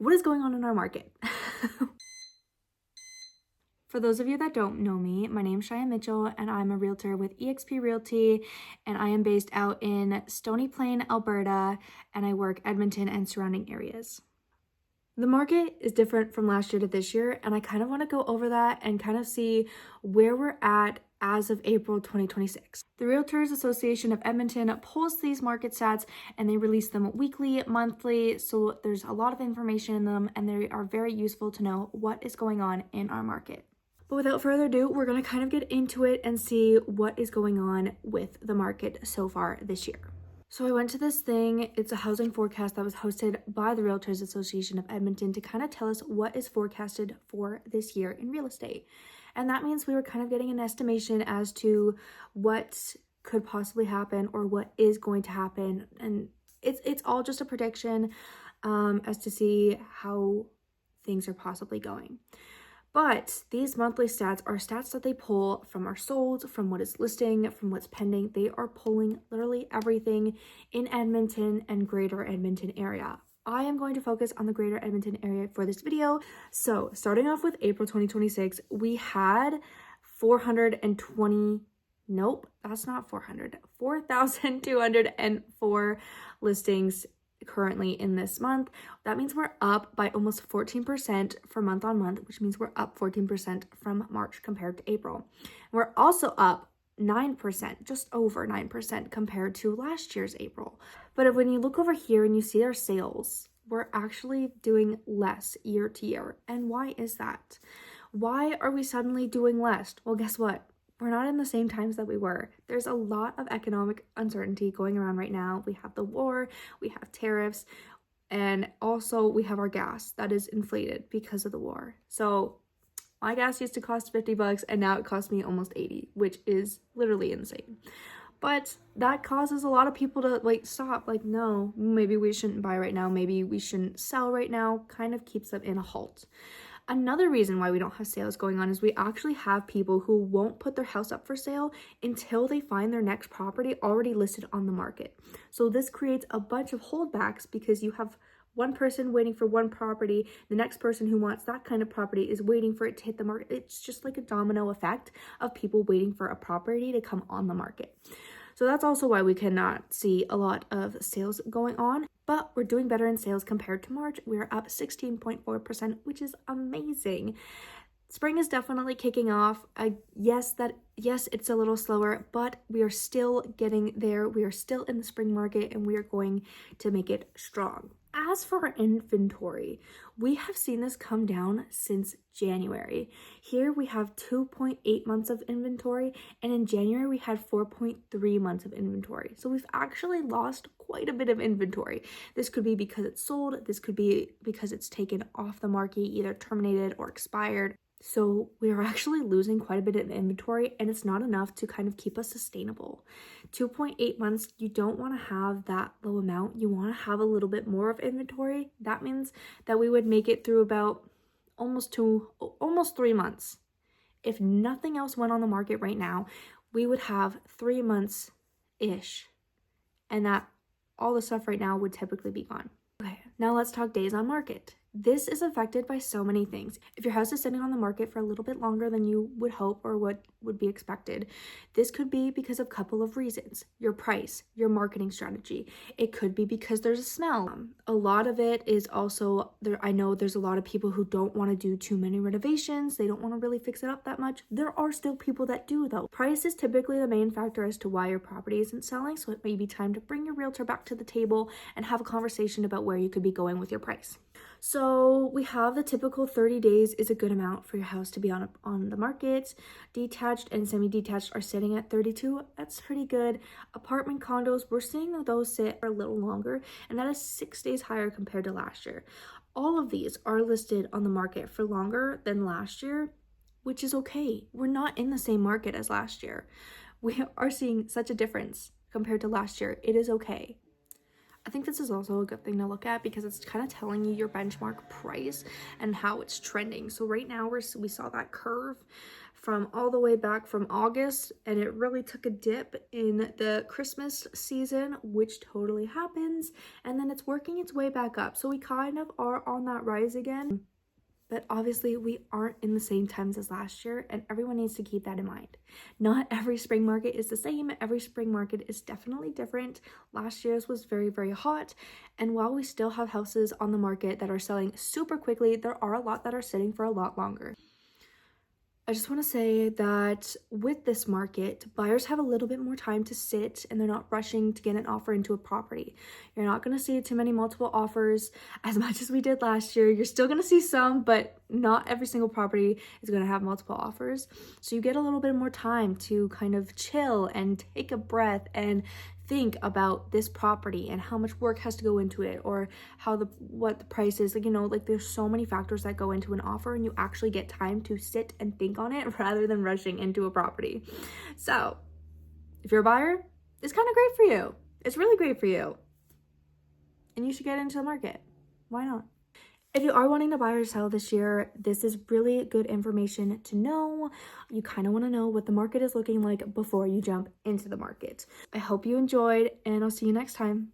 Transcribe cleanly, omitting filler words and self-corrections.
what is going on in our market? For those of you that don't know me, my name is Cheyenne Mitchell and I'm a realtor with eXp Realty, and I am based out in Stony Plain, Alberta, and I work Edmonton and surrounding areas. The market is different from last year to this year, and I kind of want to go over that and kind of see where we're at as of April 2026. The Realtors Association of Edmonton pulls these market stats and they release them weekly, monthly, so there's a lot of information in them and they are very useful to know what is going on in our market. But without further ado, we're going to kind of get into it and see what is going on with the market so far this year. So I went to this thing, it's a housing forecast that was hosted by the Realtors Association of Edmonton to kind of tell us what is forecasted for this year in real estate. And that means we were kind of getting an estimation as to what could possibly happen or what is going to happen. And it's all just a prediction as to see how things are possibly going. But these monthly stats are stats that they pull from our solds, from what is listing, from what's pending. They are pulling literally everything in Edmonton and Greater Edmonton Area. I am going to focus on the Greater Edmonton Area for this video. So starting off with April 2026, we had 4,204 listings currently in this month. That means we're up by almost 14% for month on month, which means we're up 14% from March compared to April. We're also up 9%, just over 9% compared to last year's April. But when you look over here and you see our sales, we're actually doing less year to year. And why is that? Why are we suddenly doing less? Well, guess what? We're not in the same times that we were. There's a lot of economic uncertainty going around right now. We have the war, we have tariffs, and also we have our gas that is inflated because of the war. So my gas used to cost $50 and now it costs me almost $80, which is literally insane. But that causes a lot of people to stop, no, maybe we shouldn't buy right now, maybe we shouldn't sell right now, kind of keeps them in a halt. Another reason why we don't have sales going on is we actually have people who won't put their house up for sale until they find their next property already listed on the market. So this creates a bunch of holdbacks because you have one person waiting for one property, the next person who wants that kind of property is waiting for it to hit the market. It's just like a domino effect of people waiting for a property to come on the market. So that's also why we cannot see a lot of sales going on, but we're doing better in sales compared to March. We're up 16.4%, which is amazing. Spring is definitely kicking off. Yes, it's a little slower, but we are still getting there. We are still in the spring market and we are going to make it strong. As for our inventory, we have seen this come down since January. Here we have 2.8 months of inventory, and in January we had 4.3 months of inventory. So we've actually lost quite a bit of inventory. This could be because it's sold, this could be because it's taken off the market, either terminated or expired. So we are actually losing quite a bit of inventory, and it's not enough to kind of keep us sustainable. 2.8 months, you don't want to have that low amount. You want to have a little bit more of inventory. That means that we would make it through about almost 3 months. If nothing else went on the market right now, we would have 3 months-ish, and that all the stuff right now would typically be gone. Okay, now let's talk days on market. This is affected by so many things. If your house is sitting on the market for a little bit longer than you would hope or what would be expected, this could be because of a couple of reasons. Your price, your marketing strategy. It could be because there's a smell. A lot of it is also, I know there's a lot of people who don't want to do too many renovations. They don't want to really fix it up that much. There are still people that do though. Price is typically the main factor as to why your property isn't selling, so it may be time to bring your realtor back to the table and have a conversation about where you could be going with your price. So we have the typical 30 days is a good amount for your house to be on the market. Detached and semi-detached are sitting at 32. That's pretty good. Apartment condos, we're seeing those sit for a little longer, and that is 6 days higher compared to last year. All of these are listed on the market for longer than last year, which is okay. We're not in the same market as last year. We are seeing such a difference compared to last year. It is okay. I think this is also a good thing to look at because it's kind of telling you your benchmark price and how it's trending. So right now we saw that curve from all the way back from August, and it really took a dip in the Christmas season, which totally happens, and then it's working its way back up. So we kind of are on that rise again. But obviously we aren't in the same times as last year, and everyone needs to keep that in mind. Not every spring market is the same. Every spring market is definitely different. Last year's was very, very hot, and while we still have houses on the market that are selling super quickly, there are a lot that are sitting for a lot longer. I just want to say that with this market, buyers have a little bit more time to sit and they're not rushing to get an offer into a property. You're not going to see too many multiple offers as much as we did last year. You're still going to see some, but not every single property is going to have multiple offers. So you get a little bit more time to kind of chill and take a breath and think about this property and how much work has to go into it, or what the price is. Like, you know, like there's so many factors that go into an offer, and you actually get time to sit and think on it rather than rushing into a property. So if you're a buyer, it's kind of great for you. It's really great for you, and you should get into the market. Why not? If you are wanting to buy or sell this year, this is really good information to know. You kind of want to know what the market is looking like before you jump into the market. I hope you enjoyed, and I'll see you next time.